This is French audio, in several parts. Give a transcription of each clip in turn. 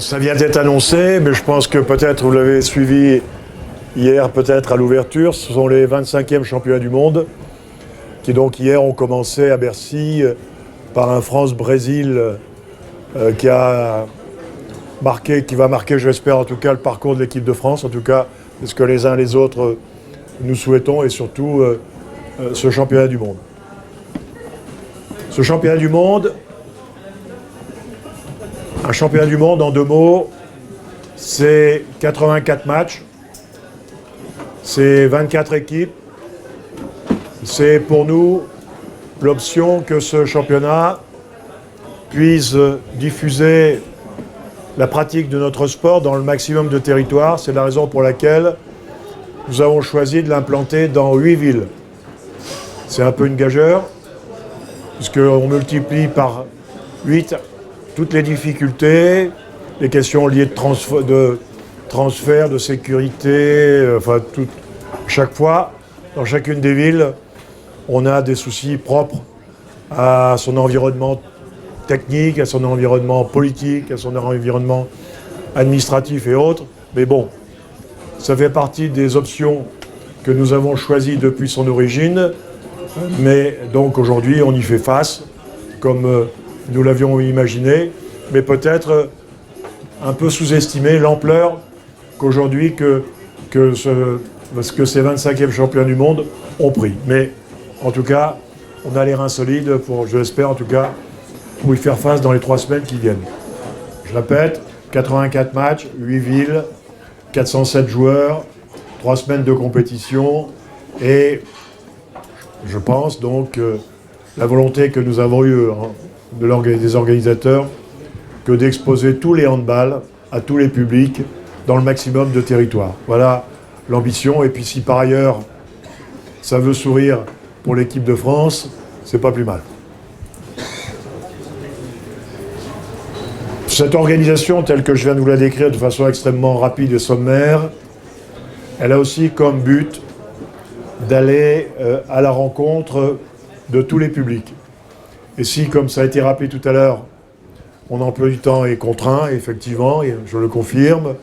Ça vient d'être annoncé, mais je pense que peut-être vous l'avez suivi hier, peut-être à l'ouverture. Ce sont les 25e championnats du monde qui donc hier ont commencé à Bercy par un France-Brésil qui va marquer, j'espère en tout cas, le parcours de l'équipe de France. En tout cas, c'est ce que les uns et les autres nous souhaitons, et surtout ce championnat du monde. Ce championnat du monde, un championnat du monde en 2 mots, c'est 84 matchs, c'est 24 équipes. C'est pour nous l'option que ce championnat puisse diffuser la pratique de notre sport dans le maximum de territoires. C'est la raison pour laquelle nous avons choisi de l'implanter dans 8 villes. C'est un peu une gageure, puisqu'on multiplie par 8 toutes les difficultés, les questions liées de transfert, de sécurité, chaque fois, dans chacune des villes, on a des soucis propres à son environnement technique, à son environnement politique, à son environnement administratif et autres. Mais bon, ça fait partie des options que nous avons choisies depuis son origine. Mais donc aujourd'hui, on y fait face, comme nous l'avions imaginé, mais peut-être un peu sous-estimé l'ampleur qu'aujourd'hui que ces 25e champions du monde ont pris. Mais en tout cas, on a les reins solides pour, je l'espère en tout cas, pour y faire face dans les 3 semaines qui viennent. Je répète, 84 matchs, 8 villes, 407 joueurs, 3 semaines de compétition, et je pense donc la volonté que nous avons eue des organisateurs que d'exposer tous les handballs à tous les publics dans le maximum de territoires. Voilà l'ambition. Et puis si par ailleurs ça veut sourire pour l'équipe de France, c'est pas plus mal. Cette organisation, telle que je viens de vous la décrire de façon extrêmement rapide et sommaire, elle a aussi comme but d'aller à la rencontre de tous les publics. Et si, comme ça a été rappelé tout à l'heure, mon emploi du temps est contraint, effectivement, et je le confirme,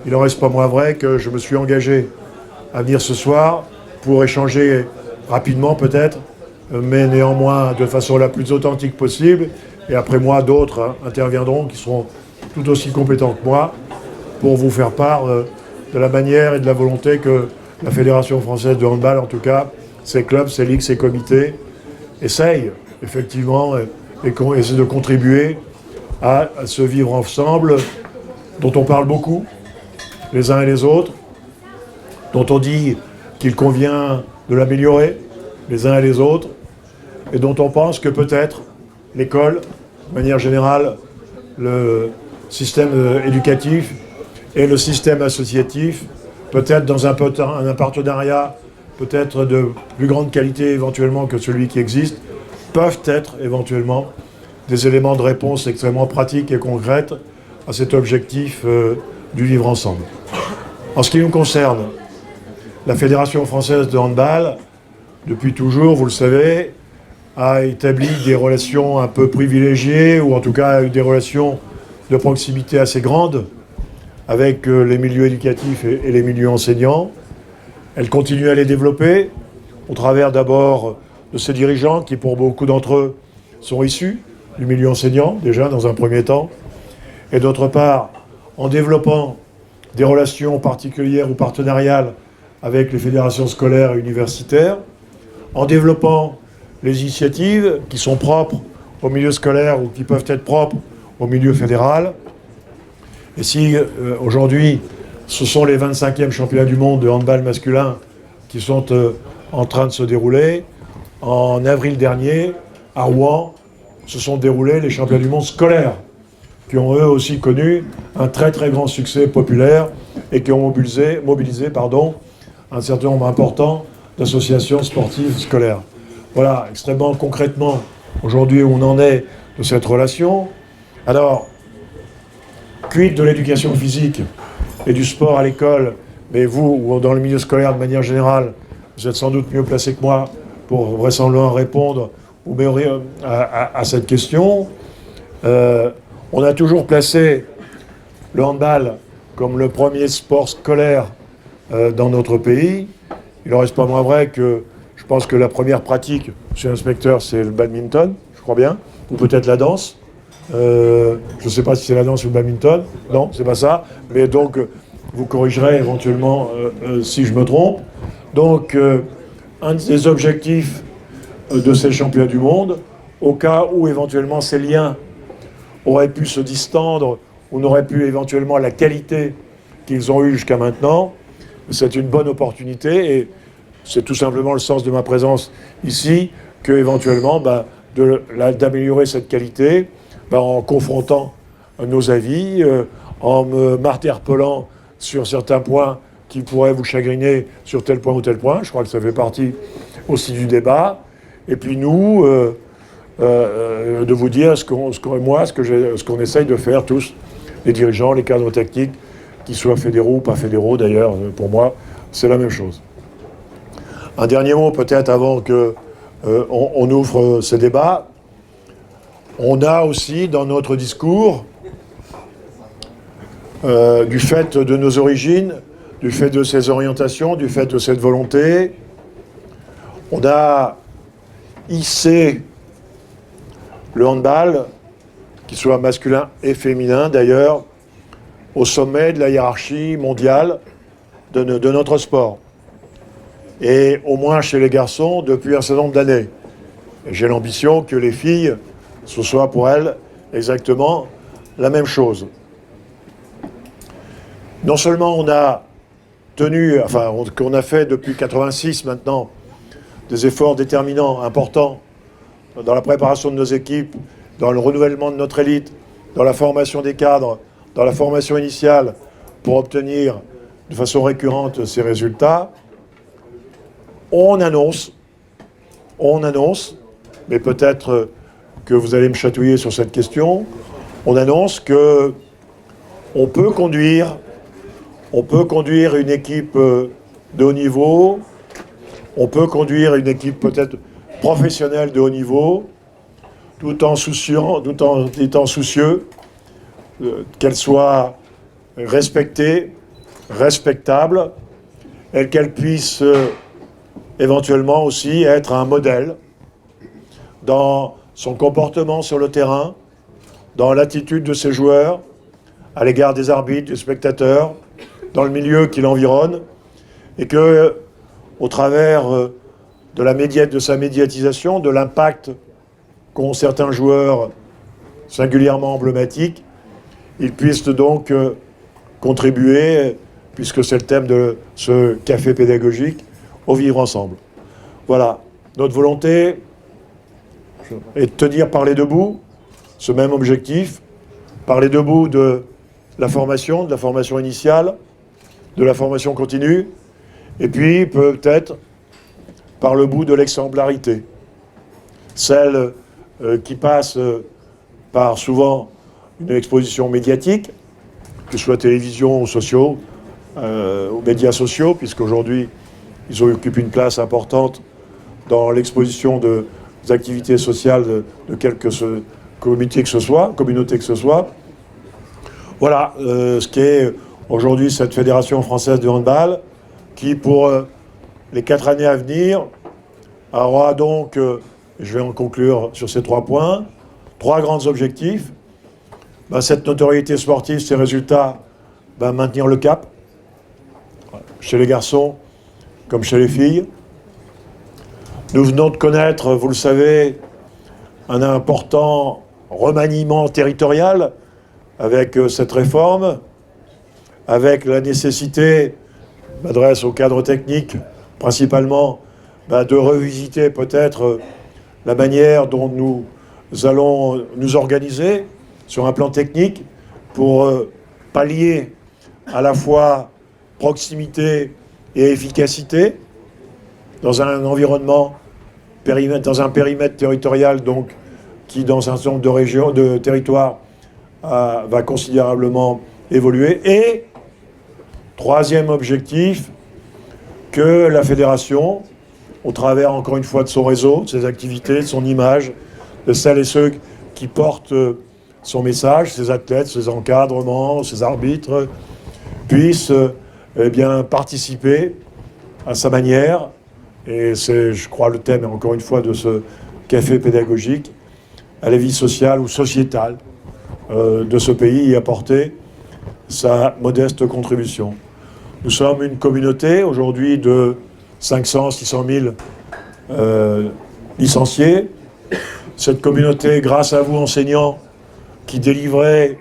il n'en reste pas moins vrai que je me suis engagé à venir ce soir pour échanger rapidement peut-être, mais néanmoins de façon la plus authentique possible. Et après moi, d'autres interviendront qui seront tout aussi compétents que moi pour vous faire part de la manière et de la volonté que la Fédération française de handball, en tout cas, ses clubs, ses ligues, ses comités, essayent effectivement et essaient de contribuer à ce vivre ensemble dont on parle beaucoup, les uns et les autres, dont on dit qu'il convient de l'améliorer, les uns et les autres, et dont on pense que peut-être l'école, de manière générale, le système éducatif et le système associatif, peut-être dans un partenariat peut-être de plus grande qualité éventuellement que celui qui existe, peuvent être éventuellement des éléments de réponse extrêmement pratiques et concrètes à cet objectif du vivre ensemble. En ce qui nous concerne, la Fédération française de handball, depuis toujours, vous le savez, a établi des relations un peu privilégiées, ou en tout cas a eu des relations de proximité assez grandes avec les milieux éducatifs et les milieux enseignants. Elle continue à les développer au travers d'abord de ses dirigeants qui, pour beaucoup d'entre eux, sont issus du milieu enseignant, déjà dans un premier temps, et d'autre part, en développant des relations particulières ou partenariales avec les fédérations scolaires et universitaires, en développant les initiatives qui sont propres au milieu scolaire ou qui peuvent être propres au milieu fédéral. Et si aujourd'hui, ce sont les 25e championnats du monde de handball masculin qui sont en train de se dérouler, en avril dernier, à Rouen, se sont déroulés les championnats du monde scolaires, qui ont eux aussi connu un très très grand succès populaire et qui ont mobilisé un certain nombre important d'associations sportives scolaires. Voilà, extrêmement concrètement, aujourd'hui où on en est de cette relation. Alors, quid de l'éducation physique et du sport à l'école, mais vous, ou dans le milieu scolaire de manière générale, vous êtes sans doute mieux placé que moi pour vraisemblablement répondre à cette question. On a toujours placé le handball comme le premier sport scolaire dans notre pays. Il n'en reste pas moins vrai que je pense que la première pratique chez l'inspecteur, c'est le badminton, je crois bien, ou peut-être la danse. Je ne sais pas si c'est la danse ou le badminton. Non, c'est pas ça. Mais donc, vous corrigerez éventuellement si je me trompe. Donc, un des objectifs de ces championnats du monde, au cas où éventuellement ces liens auraient pu se distendre ou n'auraient pu éventuellement la qualité qu'ils ont eue jusqu'à maintenant, c'est une bonne opportunité et c'est tout simplement le sens de ma présence ici que éventuellement d'améliorer cette qualité en confrontant nos avis, en m'interpellant sur certains points qui pourraient vous chagriner sur tel point ou tel point. Je crois que ça fait partie aussi du débat. Et puis nous, de vous dire ce qu'on essaye de faire tous, les dirigeants, les cadres techniques, qu'ils soient fédéraux ou pas fédéraux d'ailleurs, pour moi, c'est la même chose. Un dernier mot peut-être avant qu'on ouvre ce débat. On a aussi dans notre discours, du fait de nos origines, du fait de ces orientations, du fait de cette volonté, on a hissé le handball, qu'il soit masculin et féminin d'ailleurs, au sommet de la hiérarchie mondiale de notre sport. Et au moins chez les garçons depuis un certain nombre d'années. Et j'ai l'ambition que les filles, ce soit pour elles exactement la même chose. Non seulement on a qu'on a fait depuis 86 maintenant des efforts déterminants, importants, dans la préparation de nos équipes, dans le renouvellement de notre élite, dans la formation des cadres, dans la formation initiale, pour obtenir de façon récurrente ces résultats, on annonce, mais peut-être que vous allez me chatouiller sur cette question, on annonce que on peut conduire une équipe de haut niveau, on peut conduire une équipe peut-être professionnelle de haut niveau, tout en étant soucieux qu'elle soit respectée, respectable, et qu'elle puisse éventuellement aussi être un modèle dans son comportement sur le terrain, dans l'attitude de ses joueurs, à l'égard des arbitres, des spectateurs, dans le milieu qui l'environne, et que, au travers de sa médiatisation, de l'impact qu'ont certains joueurs singulièrement emblématiques, ils puissent donc contribuer, puisque c'est le thème de ce café pédagogique, au vivre ensemble. Voilà, notre volonté est de tenir par les deux bouts ce même objectif, par les deux bouts de la formation initiale, de la formation continue, et puis peut-être par le bout de l'exemplarité, celle qui passe par souvent une exposition médiatique, que ce soit télévision ou sociaux, aux médias sociaux, puisqu'aujourd'hui ils occupent une place importante dans l'exposition des activités sociales de quelque communauté que ce soit. Voilà ce qu'est aujourd'hui cette Fédération française de handball, qui pour les 4 années à venir aura donc, je vais en conclure sur ces 3 points, 3 grands objectifs. Cette notoriété sportive, ces résultats, maintenir le cap, chez les garçons comme chez les filles. Nous venons de connaître, vous le savez, un important remaniement territorial avec cette réforme, avec la nécessité, je m'adresse au cadre technique principalement, de revisiter peut-être la manière dont nous allons nous organiser sur un plan technique pour pallier à la fois proximité et efficacité dans un environnement, dans un périmètre territorial donc qui dans un certain nombre de régions, de territoires va considérablement évoluer. Et troisième objectif, que la fédération, au travers encore une fois de son réseau, de ses activités, de son image, de celles et ceux qui portent son message, ses athlètes, ses encadrements, ses arbitres puissent eh bien, participer à sa manière, et c'est, je crois, le thème, encore une fois, de ce café pédagogique, à la vie sociale ou sociétale de ce pays, y apporter sa modeste contribution. Nous sommes une communauté aujourd'hui de 500, 600 000 licenciés. Cette communauté, grâce à vous enseignants qui délivrez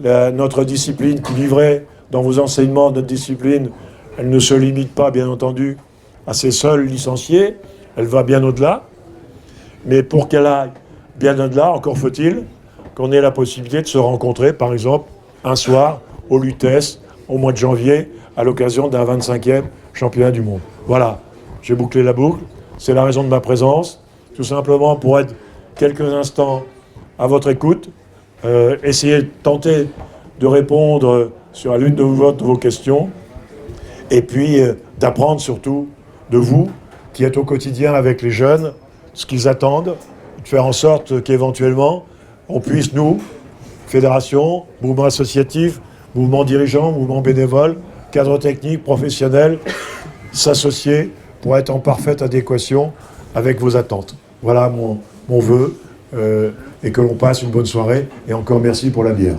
notre discipline, qui livrez dans vos enseignements notre discipline, elle ne se limite pas, bien entendu, à ces seuls licenciés, elle va bien au-delà. Mais pour qu'elle aille bien au-delà, encore faut-il qu'on ait la possibilité de se rencontrer, par exemple, un soir, au Lutèce, au mois de janvier, à l'occasion d'un 25e championnat du monde. Voilà, j'ai bouclé la boucle, c'est la raison de ma présence, tout simplement pour être quelques instants à votre écoute, essayer de tenter de répondre sur l'une de vos questions, et puis d'apprendre surtout de vous, qui êtes au quotidien avec les jeunes, ce qu'ils attendent, de faire en sorte qu'éventuellement, on puisse, nous, fédération, mouvement associatif, mouvement dirigeant, mouvement bénévole, cadre technique, professionnel, s'associer pour être en parfaite adéquation avec vos attentes. Voilà mon vœu, et que l'on passe une bonne soirée, et encore merci pour la bière.